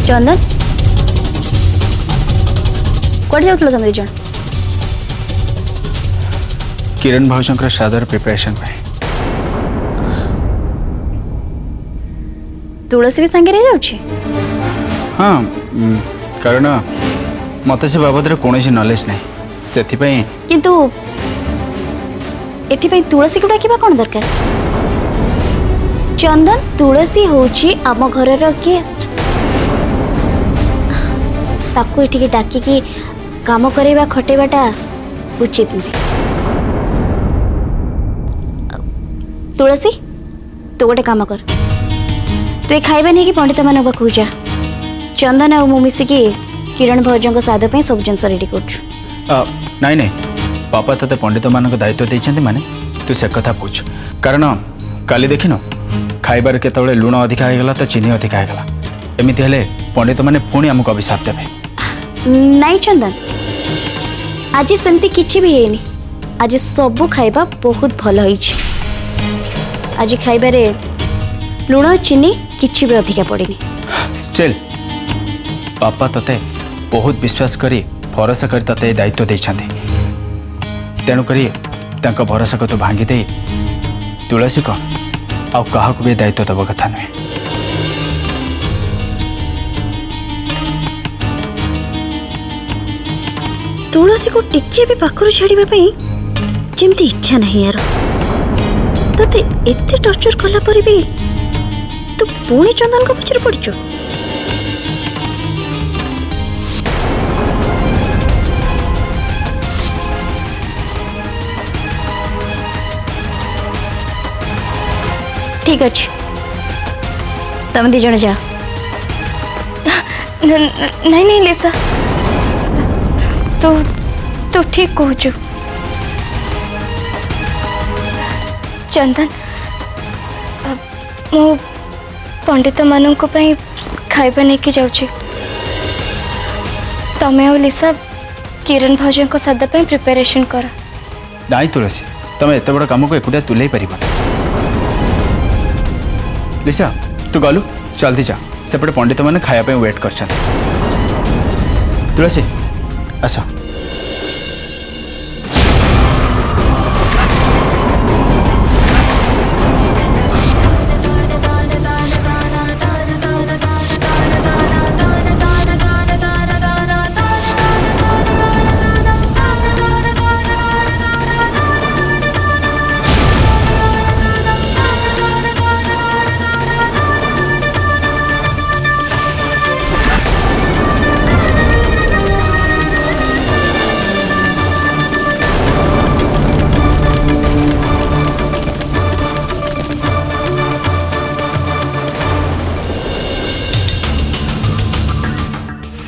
चंदन कौन जाऊल तुम these Kiran भाउजंकर श्राद्धर preparation पे तुलसी भी सांगे रह जाउछि हाँ कारण मत से बाबद कौन नॉलेज नहीं से किंतु एथिपाई तुलसी को डाकिबा कौन दरकार चंदन तुलसी होची आम घरर गेस्ट ताको एठिके डाकिकी काम करेबा खटेबाटा उचित नुहे तुलसी तू गोटे काम कर तू ये खाइबा नहीं कि पंडित मान पाखु जा चंदन आ मु मिसिकी किरण भौजों साध पे सब जिन रेडी कर नहीं नहीं पापा ते पंडित मान दायित्व देते माने तू से कथा पूछ कारण काली देखिन खाइबार केतबेले लुण अधिका होगला तो चीनी अधिका होगला एमती हेले पंडित माने पुणी आमको अभिशाप देवे नहीं चंदन आज सेमती किछि भी हेनी आज सबू खाइबा बहुत भल होइछि आज खाइबारे लुण चीनी किछि भी अधिका पड़ेनी स्टिल पापा तते बहुत विश्वास करी भरोसा कर तते दायित्व देछन्ते तेणुकरी तांका भरोसा को तो भांगी दे तुलसी कौन आ कहा भी दायित्व दब कथा नुहे तुलसी को टिके भी पाखरु छाड़िबा पई जेमती इच्छा नहीं यार तते एते टॉर्चर कला पर भी तू पुणी चंदन को पछरे पड़छु ठीक अच्छे तुम दी जन जा नहीं नहीं लिसा तो ठीक कहूचु चंदन मो पंडित मानों को पई खाइबा नहीं कि जाउची तमे और लिसा किरण भौजन को सादा पे प्रिपरेशन कर नाई तुलसी तमे एत बड़ काम को एकुटिया तुलै परिबन लिसा तू गलु जल्दी जा सेपटे पंडित मैंने खाया वेट कर तुलसी आस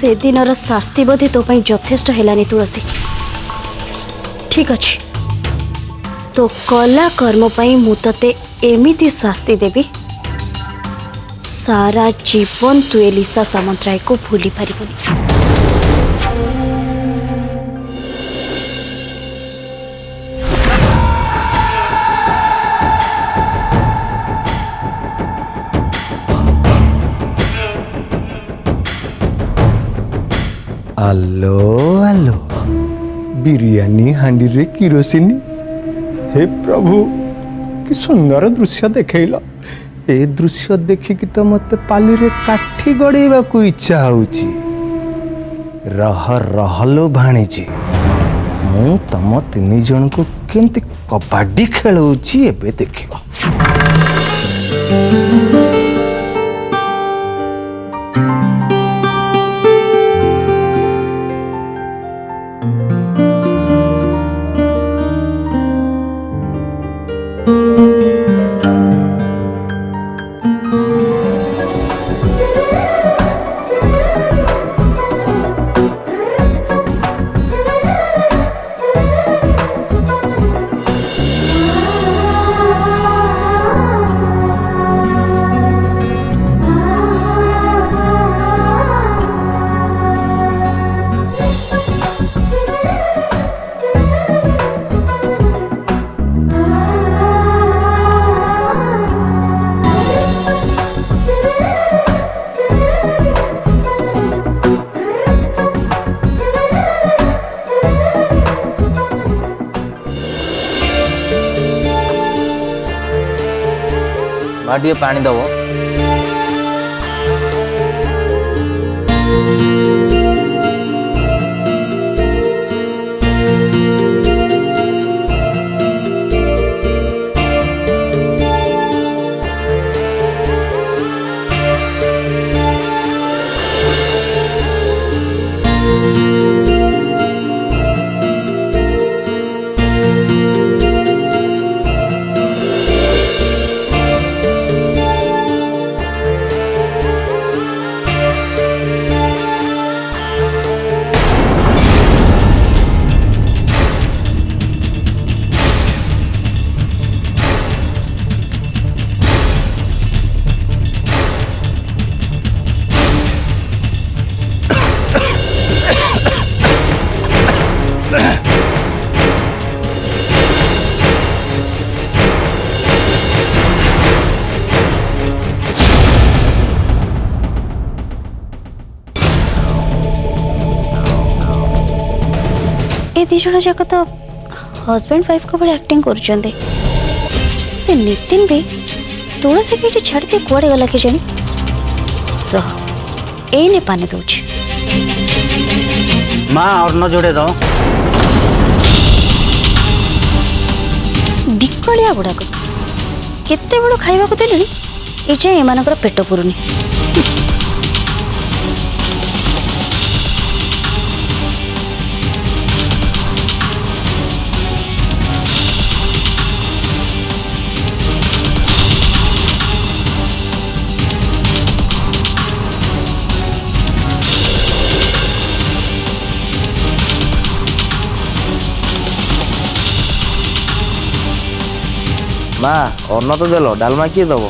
से दिन शास्ति बोधि तो यथेष्ट हेलानी तुलसी ठीक अच्छे तो कला कर्म मु तते एमिति शास्ति देवी सारा जीवन तु एलिसा सामंतराय को भूली पारिबुनी आलो आलो बिरयानी हांडी रे किरोसिनी हे प्रभु कि सुंदर दृश्य देखैल ए दृश्य देखिकी तो मत पाली रे काठी गड़ेबा को इच्छा होची रहलो भाणीजी मु तम तीन जन को केमती कबड्डी खेलौची एबे देखिबा ଟିକେ ପାଣି ଦବ। ए दी जन जाक तो हजबैंड वाइफ को बड़े एक्टिंग कर से नितिन भी तुलसी के छाड़ दे कुआड़े गला के जानी रह एने पानी दौच माँ और न जोड़े दो। बिकलिया गुड़ाक केते बड़ खाइबा को देली ए जाए एमानकर पेट पुरुनी। माँ अन्न तो देलो डालमा किए दबो।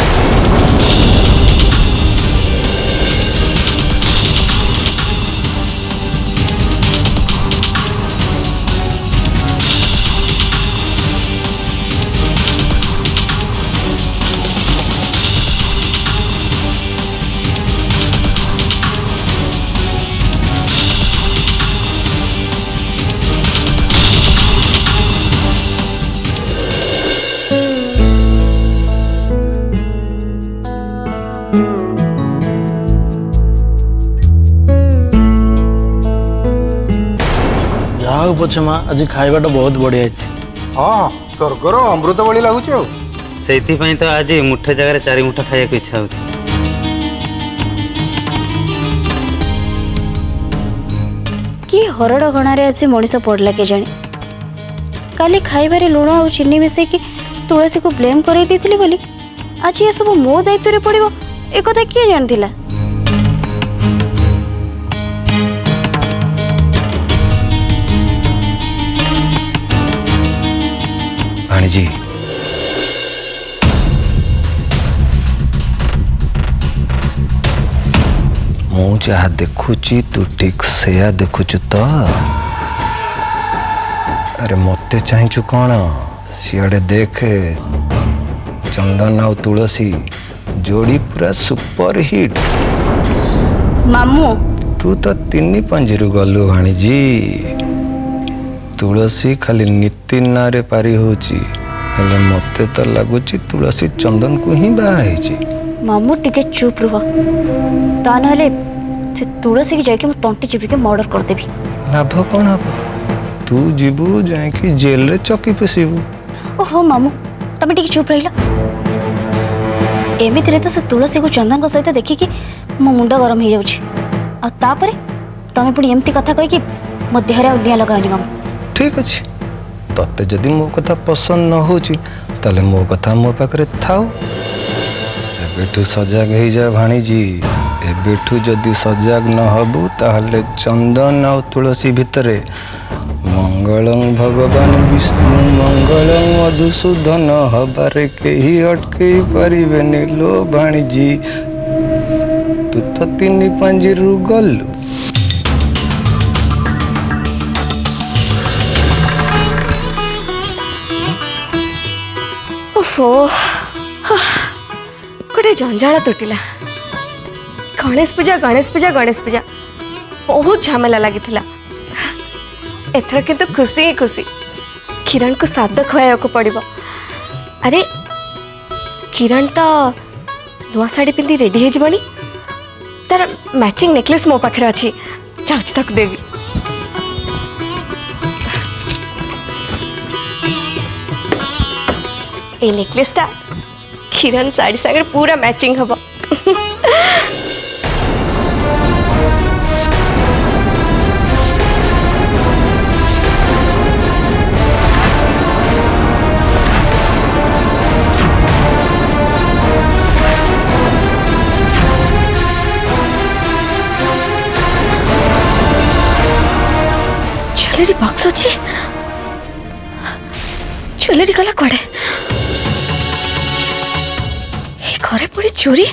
ଯାହାକୁ ପଛେ ମା ଆଜି ଖାଇବାଟା ବହୁତ ବଢ଼ିଆ ହେଇଛି। ହଁ ସ୍ୱର୍ଗର ଅମୃତ ଭଳି ଲାଗୁଛି ଆଉ। ସେଇଥିପାଇଁ ତ ଆଜି ମୁଠେ ଜାଗାରେ 4 ମୁଠା ଖାଇବାକୁ ଇଚ୍ଛା ହଉଛି। कि हरड़ गणारे आसी मनीष पड़ला के जाने काली खाइबारे लुण आ चीनी मिसेकी तुलसी को ब्लेम कर बोली आज ये सब मो दायित्व रे पड़िबो ए कथा किए जानथिला। भाणीजी मु जहा देखुची तू ठीक सेया देखुचु तो अरे मते चाहचु कौन सियाड़े देखे चंदन और तुलसी जोड़ी पूरा सुपर हिट। मामू तू तो 3 पंजरू गलु भाणीजी तुलसी खाली नितिन नारे पारी होची हेले मते तो लगुची तुलसी चंदन को ही बाहा मामू टिके चुप रुह ता नहले से तुलसी की जाके तंटी चिपी के मर्डर कर देबी। लाभ कौन हम तू जीवु जाकि जेल रे चौकी पेसिबु। ओहो मामू तमे टिके चुप रहिला एमिति रे तो से तुलसी को चंदन को सहित देखि कि मो मुंड गरम हो जाउछि आ तापरे तमे पुणी एमती कथा कहि कि मो देहरे उलिया लगानी मामू। ठीक अच्छे तते जदि मो कथा पसंद न होची ताले मो कथा मो पाखरे थाओ एबेठू सजग हो जा भाणीजी एबेठू जदि सजग न हबु ताहले चंदन और तुलसी भितरे मंगलं भगवान विष्णु मंगलं मधुसूदन हबारे केही अटके पारिबेनि लो भाणीजी तू तो 3 पंजरू गलु। ओफो गोटे जंजाल तुटिला गणेश पूजा बहुत झमेला लगी एथर किंतु खुशी ही खुशी किरण को साद खुआ पड़ो। अरे किरण तो नुआ शाढ़ी पिंधि रेडी हो तार मैचिंग नेकलेस मो पाखे अच्छी जाऊँ ताक देवी ए नेकलेस टा किरण साड़ी सागर पूरा मैचिंग हम ज्वेलरी बॉक्स अच्छी ज्वेलरी गला कड़े घरे पड़ी चोरी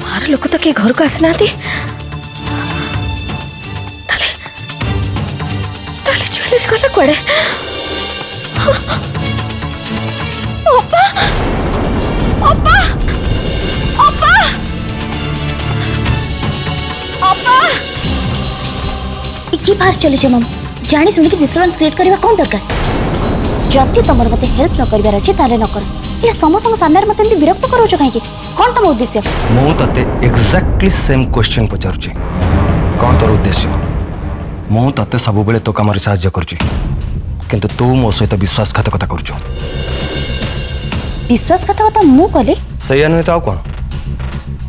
बाहर लोक तो किए घर को आसी ना ज्वेलरी गला कड़े ओपा ओपा ओपा ओपा इकी बाहर चले जाओ मामू जानी सुनी कि डिस्टर्बेंस क्रिएट करबा कौन दरकार जति तुमर मते हेल्प न करबार अछि ताले न कर ये समस्त सामने मते एंती विरक्त करूछ काहे कि कोन तम उद्देश्य मु तते एग्जैक्टली सेम क्वेश्चन पचारुची कौन तोर उद्देश्य मु तते सब बेले तो काम रे सहायता करची किंतु तू मो सहित विश्वासघातकता करछु विश्वासघातकता मु कले सही नुहे तो आ कौन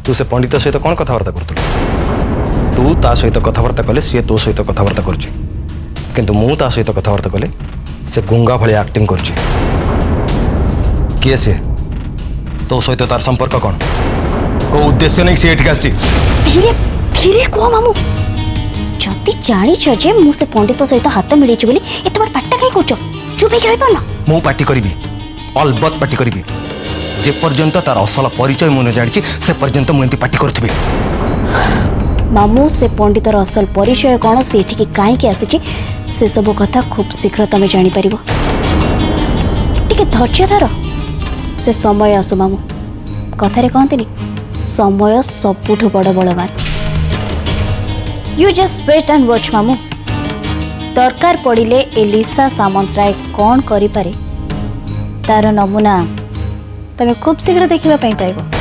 तू से पंडित सहित कौन कथबार्ता करतु तू ता सहित कथबार्ता कले सी तो सहित कथबार्ता करची किंतु मु ता सहित कथबार्ता कले से गुंगा भली एक्टिंग करची किए से तो सहित तार संपर्क कौन को उद्देश्य नहीं से एठिक आसी धीरे धीरे को मामू जति जानी छ जे मु से पंडित सहित हाथ मिलै छ बोली एत बार पाट्टा काई कोच चुप हे रहबा ना मु पार्टी करिबी अलबत पार्टी करिबी जे पर्यंत तार असल परिचय मु न जानिची से पर्यंत मु एंती पार्टी करथिबी मामू से पंडितर असल परिचय कौन से कहीं आसी से सब कथा खूब शीघ्र तुम जापर टे धैर्य धर से समय आसु मामू कथारे कहते समय सबुठ बड़ बलवान you just wait and watch मामू दरकार पड़िले एलिसा सामंतराय कौन करि पारे तार नमूना तमे खूब शीघ्र देखिबा पई पाइबो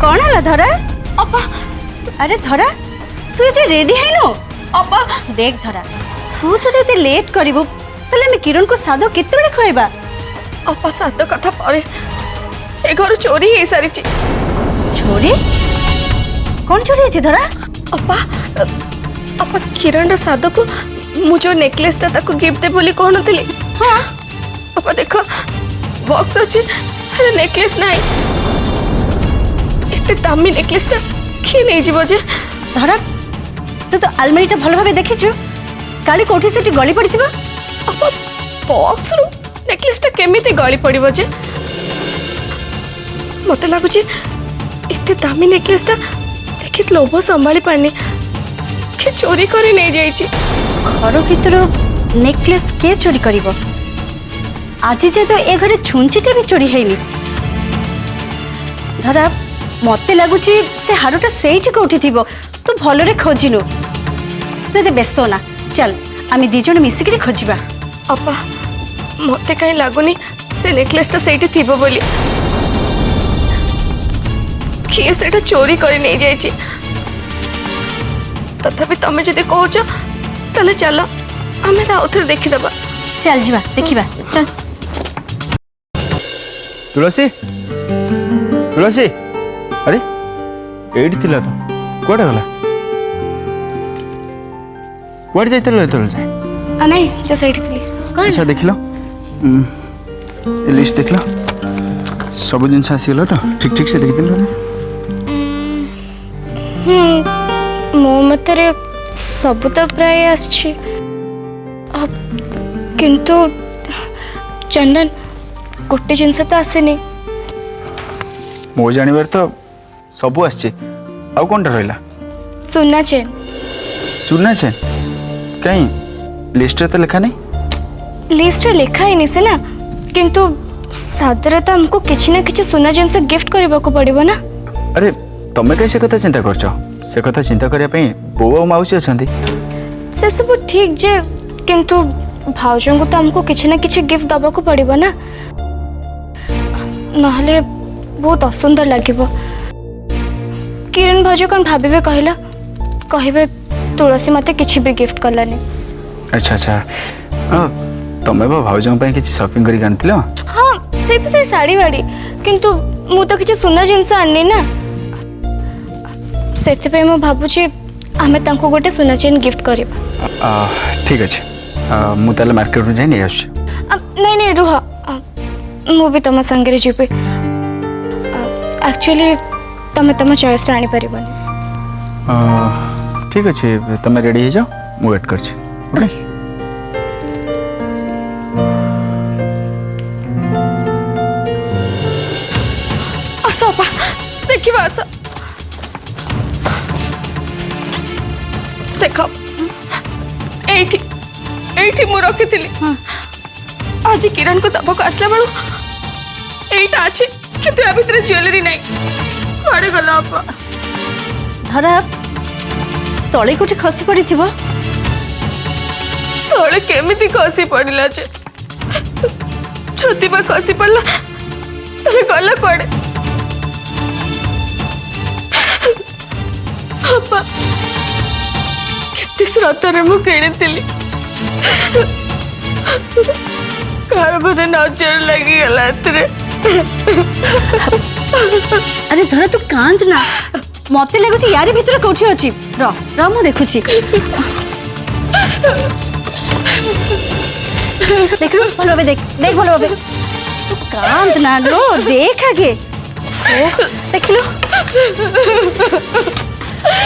कौन है धरा अपा अरे धरा तू ये रेडी है नो अपा देख धरा तू जो एते लेट करिवो तले मैं किरण को सादो केते बेले खइबा अपा सादो कथा परे ए घर चोरी हे सारी चोरी कौन चोरी है धरा अपा अपा किरण र सादो को मु जो नेकलेस ता ताको गिफ्ट दे बोली कोन थली हां अपा देखो बॉक्स अछि नेकलेस नाही एते दामी नेकलेस टा किए नहीं जीव जे धरा तू तो अलमारी टा भल भाबे देखिछु काली कोठी सेठी गली पड़िथिबा अपा बॉक्स रु नेकलेस टा केमिते गली पड़िबो जे मते लागु जे एते दामी नेकलेस टा देखित लोभ संभाली पानी के चोरी करे नहीं जाई छी घर भीतर नेकलेस के चोरी करिवो आज जे तो ए घरे छुंचीटा भी चोरी हेनी धरा मते लगुची से हारुटा सेठी कोठी थिबो तू भलो रे खोजिनु तू एते व्यस्त ना चल आमी दी जण मिसिकरी खोजिबा अपा मते काई लागुनी से नेकलेस टा सेठी थिबो बोली किए सेटा चोरी करी नहीं जाई छी तथापि तमे जदि कहउछ तले चलो आमे ता उथर देखि दबा चल जीवा देखिबा चल तुलसी तुलसी अरे एठी थिला तो कोडे गला कोड जाइतले तोल जाय नहीं जस्ट एठी थली कौन अच्छा देखिलो लिस्ट देखला सब जिन आसी गला तो ठीक ठीक से देख दिल मो मतरे सब तो प्राय आछि किंतु चंदन गोटे जिनस तो आसेनी मो जानिबार तो सब आछे आ कोनटा रहला सुना चेन सुना चेन कहीं लिस्ट तो लिखा नहीं? लिस्ट लिखा ही नहीं से ना, किंतु सादरे तो हमको किसी ना किसी सुना जिनसे गिफ्ट करने को पड़िबो ना। अरे तमें कहीं से कथा चिंता करछ? से कथा चिंता करिया पई बो और माउसी अछंती। से सब ठीक जे, किंतु भाउजों को तो हमको किसी ना किसी गिफ्ट दबा को पड़िबो ना, नहले बहुत असुंदर लगिबो। किरण भाउज कौन भाबिबे कहला? कहबे तुलसी मते किसी भी गिफ्ट करलानी। अच्छा अच्छा तमें बा भाउजों पे किसी शॉपिंग करी आनथिलो? हाँ से तो से साड़ी वाड़ी, किंतु मु तो किसी सुना जिनस आनी ना, सेति पे मु भाबुची आमे तांको गोटे सुना चेन गिफ्ट करबा। ठीक अच्छे मु ताले मार्केट में जाई नहीं आछ। नहीं नहीं रुह, मु भी तम संगे जीबे। एक्चुअली तमे तम चॉइस आनी परिबनी। ठीक अच्छे तमें रेडी हो जाओ, मु वेट करछ। ओके आस अपा देखिबा आस देख एठी एठी मु रखिथिली। आज किरण को दबक आसला बेलू एटा अछि किंतु या भितर ज्वेलरी नहीं। कुआडे गला अपा? धरा तळे कोठी खसी पड़ी थिबो। तळे केमिति खसी पड़िला जे? छतिबा खसी पड़ला तले गला कुआडे? अपा केते श्रद्धारे मु किणिथिली, कार बोधे नजर लगी गला एतरे। अरे धरा तू कांत ना, मते लागुची यारी भीतर कोठी अछि। र मु देखुची। देख लो भलो बे, देख देख भलो बे। तू कांत ना लो, देख आगे। ओ देख लो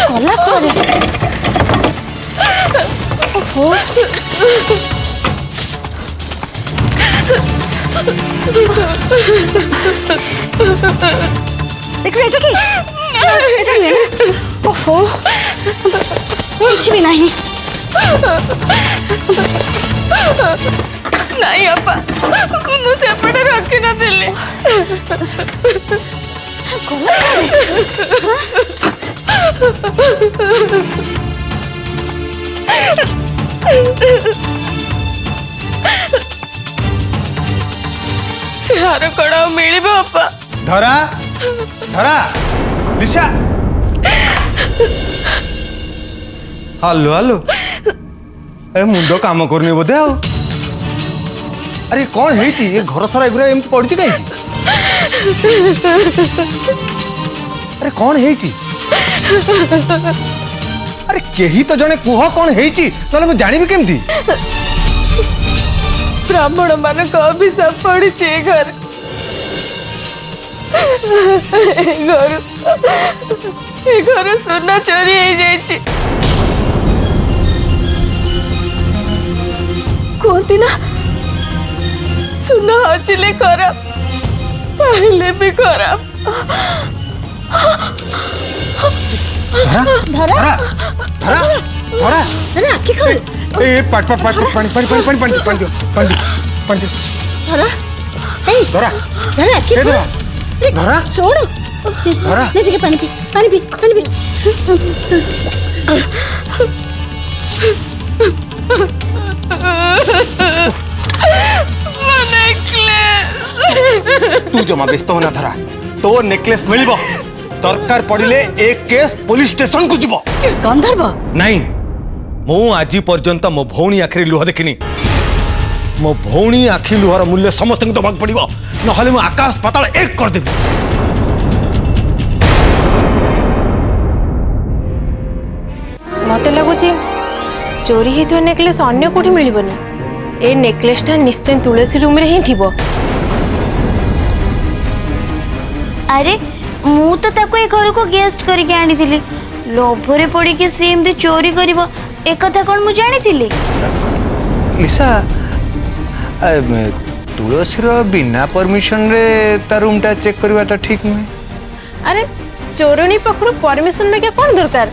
कला करे। ओहो देख लो एटा की एटा नहीं ना। ओहो कुछ भी नहीं। नहीं अपा मुझे पड़े रखी ना दिले। सिहार कड़ा मिली बापा। धरा धरा लिशा हालो हालो ए मुंड काम करनी बोधे आ। अरे कौन है ये घर सारा एगुरा एमती पड़ी कहीं? अरे कौन है अरे केही तो जने कुह कौन है ना मैं जानी भी केमती? ब्राह्मण मान को अभिशाप पड़ी घर घर सोना चोरी हो जाए। कहती ना सुना हचिले खराब पहले भी खराब। धरा धरा धरा धरा धरा की खोल ए पाट पाट पाट पानी पानी पानी पानी पानी पानी पानी पानी धरा ए धरा धरा की धरा धरा छोड़ो धरा नहीं ठीक है। पानी पी पानी पी पानी पी। तू जमा व्यस्त होना धरा, तो नेकलेस मिलिबो। दरकार पड़िले एक केस पुलिस स्टेशन को जीवो। गंधर्व नहीं मु आज पर्यंत मो भौणी आखिरी लुह देखिनी। मो भौणी आखि लुहर मूल्य समस्त को दबाक पड़िबो, नहले मु आकाश पाताल एक कर देबी। मते लगुची चोरी हेतु नेकलेस अन्य कोठी मिलिबनी। ए नेकलेसटा निश्चय तुलसी रूम रे ही थिबो। अरे मु तो ताको ए घर को गेस्ट करके आनी थिली, लोभरे पड़ी के सेम दे चोरी करिवो ए कथा कोन मु जानी थिली? लिसा तुलसी रो बिना परमिशन रे ता रूम टा चेक करवाटा ठीक नुहे। अरे चोरनी पखड़ परमिशन में क्या कौन दरकार?